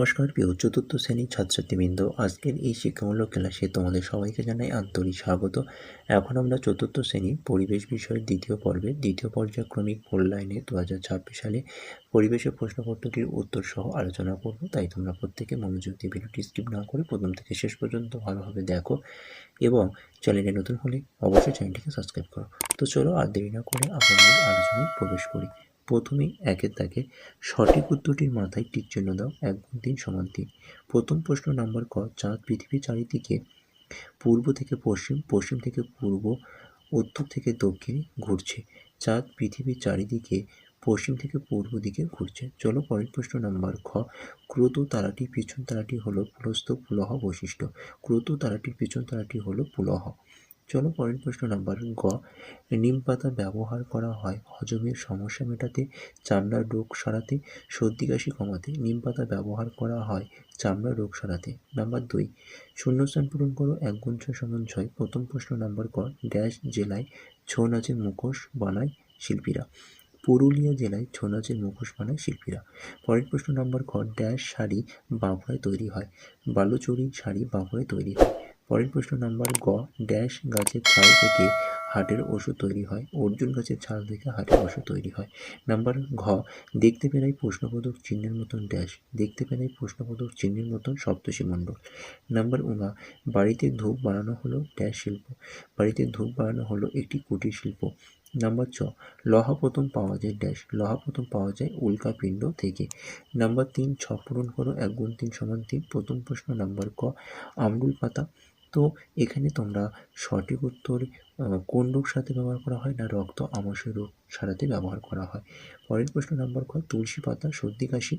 নমস্কার প্রিয় চতুর্থ শ্রেণীর ছাত্রছাত্রীবৃন্দ, আজকের এই শিক্ষামূলক ক্লাসে তোমাদের সবাইকে জানাই আন্তরিক স্বাগত। এখন আমরা চতুর্থ শ্রেণীর পরিবেশ বিষয়ের দ্বিতীয় পর্যায়ক্রমিক মূল্যায়নে 2026 সালে পরিবেশের প্রশ্নপত্রটির উত্তর সহ আলোচনা করব। তাই তোমরা প্রত্যেকে মনোযোগ দিয়ে ভিডিওটি স্কিপ না করে প্রথম থেকে শেষ পর্যন্ত ভালোভাবে দেখো এবং চ্যানেলে নতুন হলে অবশ্যই চ্যানেলটিকে সাবস্ক্রাইব করো। তো চলো আর দেরি না করে আমরা মূল আলোচনায় প্রবেশ করি। প্রথমেই একের দাগে সঠিক উত্তরটির মাথায় টিক চিহ্ন দাও। 1 গুণ 3 সমান 3। প্রথম প্রশ্ন নাম্বার ক, চাঁদ পৃথিবীর চারিদিকে পূর্ব থেকে পশ্চিম, পশ্চিম থেকে পূর্ব, উত্তর থেকে দক্ষিণে ঘুরছে। চাঁদ পৃথিবীর চারিদিকে পশ্চিম থেকে পূর্ব দিকে ঘুরছে। চলো পরের প্রশ্ন নাম্বার খ, ক্রতু তারাটির পিছন তারাটি হলো পুলস্ত পুলহ বৈশিষ্ট্য। ক্রতু তারাটির পিছন তারাটি হলো পুলহ। চলো পরের প্রশ্ন নাম্বার গ, নিম পাতা ব্যবহার করা হয় হজমের সমস্যা মেটাতে, চামড়ার রোগ সারাতে, সর্দি কাশি কমাতে। নিম পাতা ব্যবহার করা হয় চামড়ার রোগ সারাতে। নাম্বার 2, শূন্যস্থান পূরণ করো। 1 গুণ 6 সমান 6। প্রথম প্রশ্ন নাম্বার ক, ড্যাশ জেলায় ছৌ নাচের মুখোশ বানায় শিল্পীরা। পুরুলিয়া জেলায় ছৌ নাচের মুখোশ বানায় শিল্পীরা। পরের প্রশ্ন নাম্বার খ, ড্যাশ শাড়ি বাঁকুড়ায় তৈরি হয়। বালুচরী শাড়ি বাঁকুড়ায় তৈরি হয়। পরের প্রশ্ন নাম্বার গ, ড্যাশ গাছের ছাল থেকে হার্টের ওষুধ তৈরি হয়। অর্জুন গাছের ছাল থেকে হার্টের ওষুধ তৈরি হয়। নাম্বার ঘ, দেখতে পেলাই প্রশ্নবোধক চিহ্নের মতন ড্যাশ। দেখতে পেলাই প্রশ্নবোধক চিহ্নের মতন সপ্তর্ষিমণ্ডল। নাম্বার উঙা, বাড়িতে ধূপ বানানো হলো ড্যাশ শিল্প। বাড়িতে ধূপ বানানো হলো একটি কুটির শিল্প। নাম্বার চ, লহা প্রথম পাওয়া যায় ড্যাশ। লহা প্রথম পাওয়া যায় উল্কাপিণ্ড থেকে। নাম্বার 3, 6 পূরণ করো। 1 গুণ 3 সমান 3। প্রথম প্রশ্ন নাম্বার ক, আমরুল পাতা। তো এখানে তোমরা সঠিক উত্তর কোন রোগ সারাতে ব্যবহার করা হয় না, রক্ত আমাশয় রোগ সারাতে ব্যবহার করা হয়। পরের প্রশ্ন নাম্বার খ, তুলসী পাতা সর্দি কাশি।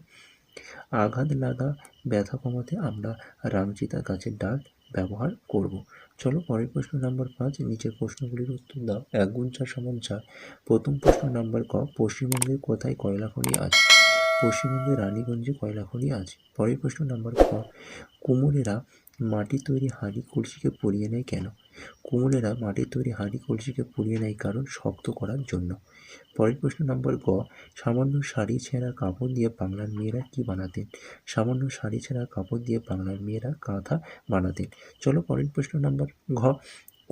আঘাত লাগা ব্যথা কমাতে আমরা রামচিতা গাছের ডাল ব্যবহার করব। চলো পরের প্রশ্ন নাম্বার 5, নিচের প্রশ্নগুলির উত্তর দাও। 1 গুণ 4 সমান 4। প্রথম প্রশ্ন নাম্বার ক, পশ্চিমবঙ্গের কোথায় কয়লা খনি আছে? পশ্চিমবঙ্গের রানীগঞ্জে কয়লা খনি আছে। পরের প্রশ্ন নাম্বার ক, কুমোরেরা মাটির তৈরি হাঁড়ি কলসিকে পুড়িয়ে নেয় কেন? কুমোরেরা মাটির তৈরি হাঁড়ি কলসিকে পুড়িয়ে নেয় কারণ শক্ত করার জন্য। পরের প্রশ্ন নাম্বার গ, সামান্য শাড়ি ছেঁড়া কাপড় দিয়ে বাংলার মেয়েরা কি বানাতেন? সামান্য শাড়ি ছেঁড়া কাপড় দিয়ে বাংলার মেয়েরা কাঁথা বানাতেন। চলো পরের প্রশ্ন নাম্বার ঘ,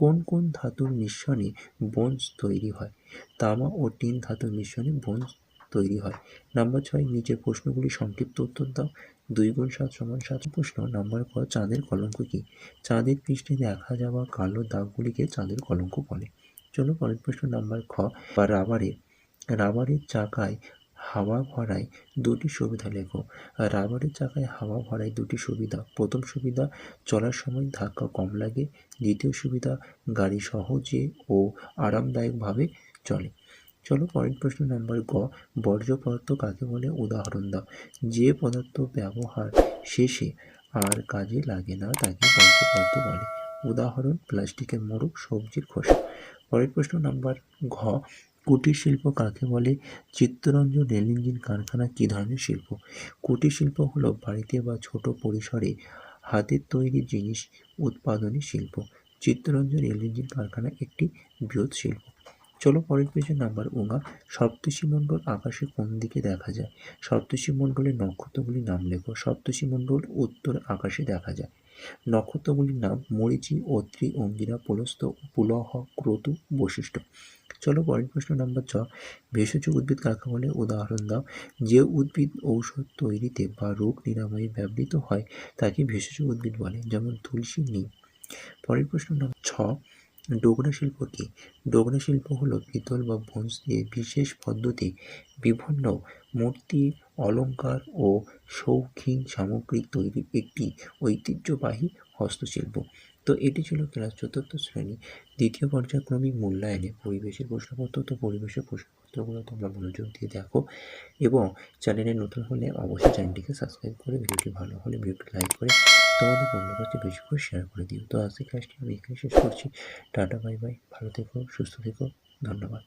কোন কোন ধাতুর মিশ্রণে ব্রোঞ্জ তৈরি হয়? তামা ও টিন ধাতুর মিশ্রণে ব্রোঞ্জ তৈরি হয়। নাম্বার 6, নিচের প্রশ্নগুলি সংক্ষিপ্ত উত্তর দাও। 2 গুণ 7 সমান 7। প্রশ্ন নাম্বার ক, চাঁদের কলঙ্ক কি? চাঁদের পৃষ্ঠে দেখা যাওয়া কালো দাগগুলিকে চাঁদের কলঙ্ক বলে। চলো পরের প্রশ্ন নাম্বার খ, বা রাবারের চাকায় হাওয়া ভরায় দুটি সুবিধা লেখো। রাবারের চাকায় হাওয়া ভরায় দুটি সুবিধা। প্রথম সুবিধা, চলার সময় ধাক্কা কম লাগে। দ্বিতীয় সুবিধা, গাড়ি সহজে ও আরামদায়কভাবে চলে। চলো পরের প্রশ্ন নাম্বার গ, বর্জ্য পদার্থ কাকে বলে? উদাহরণ দাও। যে পদার্থ ব্যবহার শেষে আর কাজে লাগে না তাকে বর্জ্য পদার্থ বলে। উদাহরণ, প্লাস্টিকের মোড়ক, সবজির খোসা। পরের প্রশ্ন নাম্বার ঘ, কুটির শিল্প কাকে বলে? চিত্তরঞ্জন রেল ইঞ্জিন কারখানা কী ধরনের শিল্প? কুটির শিল্প হলো বাড়িতে বা ছোট পরিসরে হাতের তৈরি জিনিস উৎপাদনের শিল্প। চিত্তরঞ্জন রেল ইঞ্জিন কারখানা একটি বৃহৎ শিল্প। চলো পরের পেজে নাম্বার উঙা, সপ্তর্ষিমণ্ডল আকাশে কোন দিকে দেখা যায়? সপ্তর্ষিমণ্ডলের নক্ষত্রগুলির নাম লেখো। সপ্তর্ষিমণ্ডল উত্তর আকাশে দেখা যায়। নক্ষত্রগুলির নাম মরীচি, অত্রি, অঙ্গিরা, পুলস্ত, পুলহ, ক্রতু, বৈশিষ্ট্য। চলো পরের প্রশ্ন নাম্বার 6, ভেষজ উদ্ভিদ কাকে বলে? উদাহরণ দাও। যে উদ্ভিদ ঔষধ তৈরিতে বা রোগ নিরাময়ে ব্যবহৃত হয় তাকে ভেষজ উদ্ভিদ বলে, যেমন তুলসী, নিম। পরের প্রশ্ন নাম্বার 6, ডোকরা শিল্প কি? ডোকরা শিল্প হলো পিতল বা ব্রোঞ্জ দিয়ে বিশেষ পদ্ধতি বিভিন্ন মূর্তি, অলঙ্কার ও শৌখিন সামগ্রী তৈরির একটি ঐতিহ্যবাহী হস্তশিল্প। তো এটি ছিল ক্লাস 4th শ্রেণী দ্বিতীয় পর্যায়ক্রমিক মূল্যায়নে পরিবেশের প্রশ্নপত্র। তো পরিবেশের প্রশ্নপত্রগুলো তোমরা মনোযোগ দিয়ে দেখো এবং চ্যানেলে নতুন হলে অবশ্যই চ্যানেলটিকে সাবস্ক্রাইব করে, ভিডিওটি ভালো হলে ভিডিওটি লাইক করে তোমাদের বন্ধুর কাছে বেশি করে শেয়ার করে দিও। তো আজকের ক্লাসটি আমি এখানে শেষ করছি। টাটা, বাই বাই, ভালো থেকো, সুস্থ থেকো, ধন্যবাদ।